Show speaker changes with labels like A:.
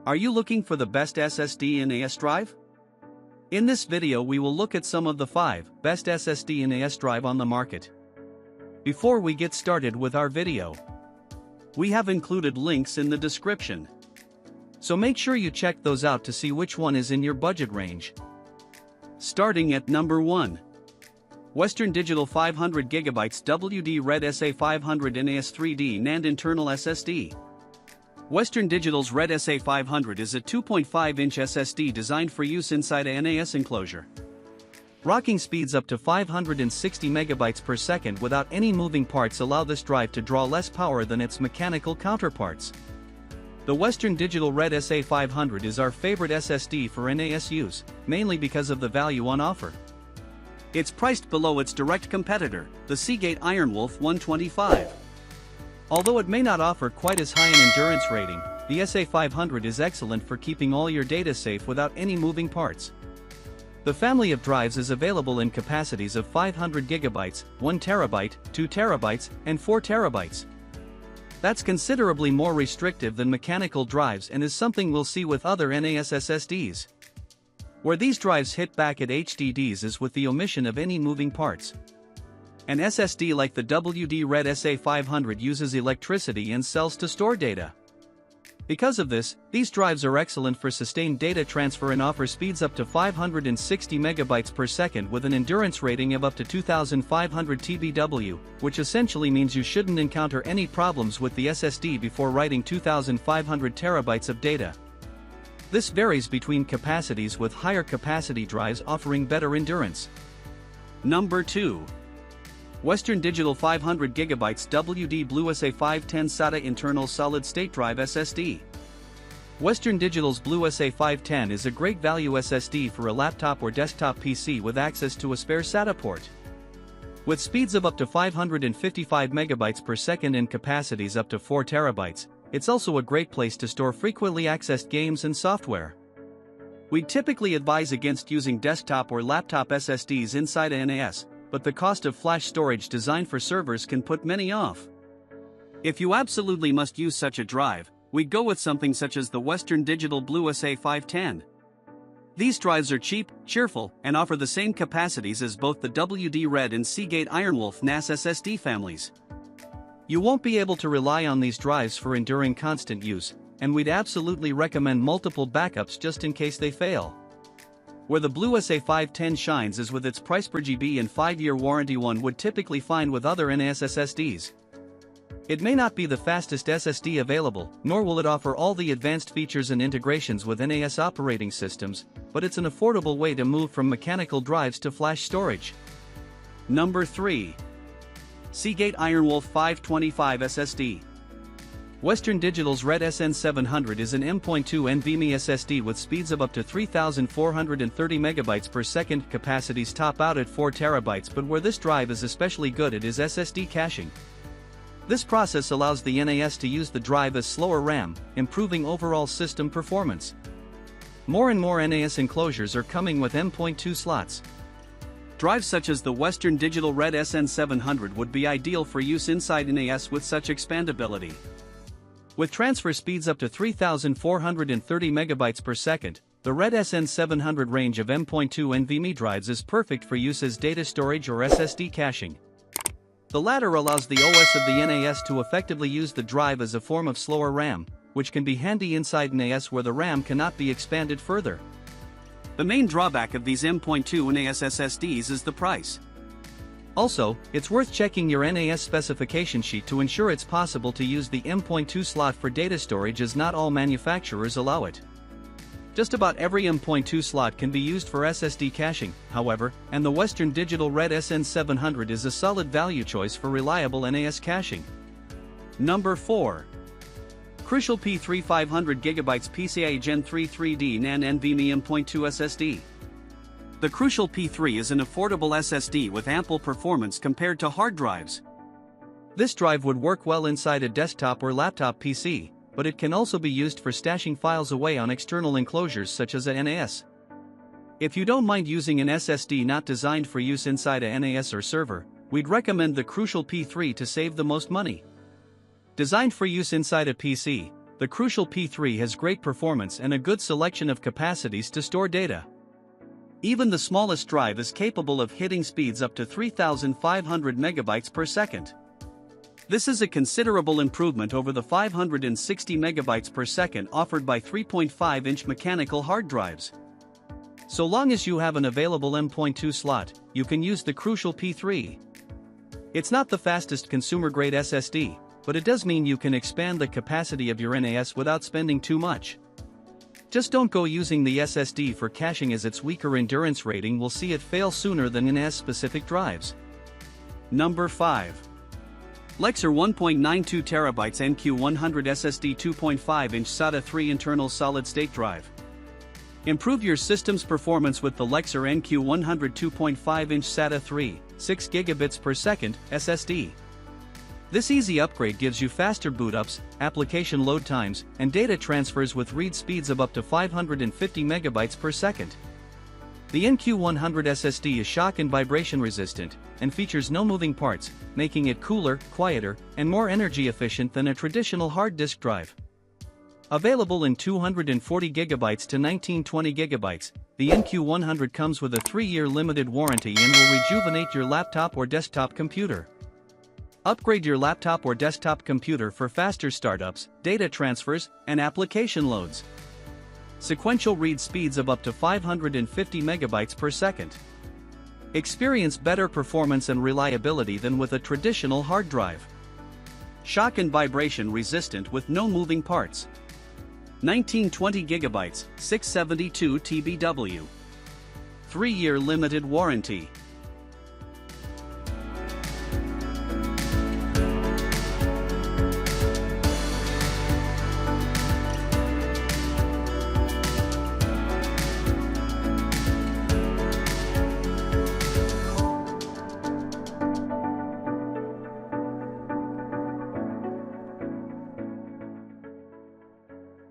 A: Are you looking for the best SSD NAS drive? In this video we will look at some of the 5 best SSD NAS drive on the market. Before we get started with our video, we have included links in the description. So make sure you check those out to see which one is in your budget range. Starting at number 1. Western Digital 500GB WD Red SA500 NAS 3D NAND Internal SSD. Western Digital's Red SA500 is a 2.5-inch SSD designed for use inside a NAS enclosure. Rocking speeds up to 560 megabytes per second without any moving parts allow this drive to draw less power than its mechanical counterparts. The Western Digital Red SA500 is our favorite SSD for NAS use, mainly because of the value on offer. It's priced below its direct competitor, the Seagate IronWolf 125. Although it may not offer quite as high an endurance rating, the SA500 is excellent for keeping all your data safe without any moving parts. The family of drives is available in capacities of 500 GB, 1 TB, 2 TB, and 4 TB. That's considerably more restrictive than mechanical drives and is something we'll see with other NAS SSDs. Where these drives hit back at HDDs is with the omission of any moving parts. An SSD like the WD Red SA500 uses electricity and cells to store data. Because of this, these drives are excellent for sustained data transfer and offer speeds up to 560 megabytes per second with an endurance rating of up to 2500 TBW, which essentially means you shouldn't encounter any problems with the SSD before writing 2500 terabytes of data. This varies between capacities, with higher capacity drives offering better endurance. Number 2. Western Digital 500GB WD Blue SA510 SATA Internal Solid State Drive SSD. Western Digital's Blue SA510 is a great value SSD for a laptop or desktop PC with access to a spare SATA port. With speeds of up to 555 megabytes per second and capacities up to 4 terabytes, it's also a great place to store frequently accessed games and software. We typically advise against using desktop or laptop SSDs inside a NAS, but the cost of flash storage designed for servers can put many off. If you absolutely must use such a drive, we'd go with something such as the Western Digital Blue SA510. These drives are cheap, cheerful, and offer the same capacities as both the WD Red and Seagate IronWolf NAS SSD families. You won't be able to rely on these drives for enduring constant use, and we'd absolutely recommend multiple backups just in case they fail. Where the Blue SA510 shines is with its price per GB and 5-year warranty one would typically find with other NAS SSDs. It may not be the fastest SSD available, nor will it offer all the advanced features and integrations with NAS operating systems, but it's an affordable way to move from mechanical drives to flash storage. Number 3. Seagate IronWolf 525 SSD. Western Digital's Red SN700 is an M.2 NVMe SSD with speeds of up to 3,430 megabytes per second. Capacities top out at 4 terabytes, but where this drive is especially good at is SSD caching. This process allows the NAS to use the drive as slower RAM, improving overall system performance. More and more NAS enclosures are coming with M.2 slots. Drives such as the Western Digital Red SN700 would be ideal for use inside NAS with such expandability. With transfer speeds up to 3,430 megabytes per second, the Red SN700 range of M.2 NVMe drives is perfect for use as data storage or SSD caching. The latter allows the OS of the NAS to effectively use the drive as a form of slower RAM, which can be handy inside NAS where the RAM cannot be expanded further. The main drawback of these M.2 NAS SSDs is the price. Also, it's worth checking your NAS specification sheet to ensure it's possible to use the M.2 slot for data storage, as not all manufacturers allow it. Just about every M.2 slot can be used for SSD caching, however, and the Western Digital Red SN700 is a solid value choice for reliable NAS caching. Number 4. Crucial P3 500GB PCIe Gen 3 3D NAND NVMe M.2 SSD. The Crucial P3 is an affordable SSD with ample performance compared to hard drives. This drive would work well inside a desktop or laptop PC, but it can also be used for stashing files away on external enclosures such as a NAS. If you don't mind using an SSD not designed for use inside a NAS or server, we'd recommend the Crucial P3 to save the most money. Designed for use inside a PC, The Crucial P3 has great performance and a good selection of capacities to store data. Even the smallest drive is capable of hitting speeds up to 3,500 megabytes per second. This is a considerable improvement over the 560 megabytes per second offered by 3.5-inch mechanical hard drives. So long as you have an available M.2 slot, you can use the Crucial P3. It's not the fastest consumer-grade SSD, but it does mean you can expand the capacity of your NAS without spending too much. Just don't go using the SSD for caching, as its weaker endurance rating will see it fail sooner than NAS-specific drives. Number 5. Lexar 1.92 TB NQ100 SSD 2.5-inch SATA 3 internal solid-state drive. Improve your system's performance with the Lexar NQ100 2.5-inch SATA 3, 6 GB per second SSD. This easy upgrade gives you faster boot-ups, application load times, and data transfers with read speeds of up to 550 megabytes per second. The NQ100 SSD is shock and vibration resistant, and features no moving parts, making it cooler, quieter, and more energy efficient than a traditional hard disk drive. Available in 240 GB to 1920 GB, the NQ100 comes with a 3-year limited warranty and will rejuvenate your laptop or desktop computer. Upgrade your laptop or desktop computer for faster startups, data transfers, and application loads. Sequential read speeds of up to 550 megabytes per second. Experience better performance and reliability than with a traditional hard drive. Shock and vibration resistant with no moving parts. 1920 GB, 672 TBW. 3-year limited warranty.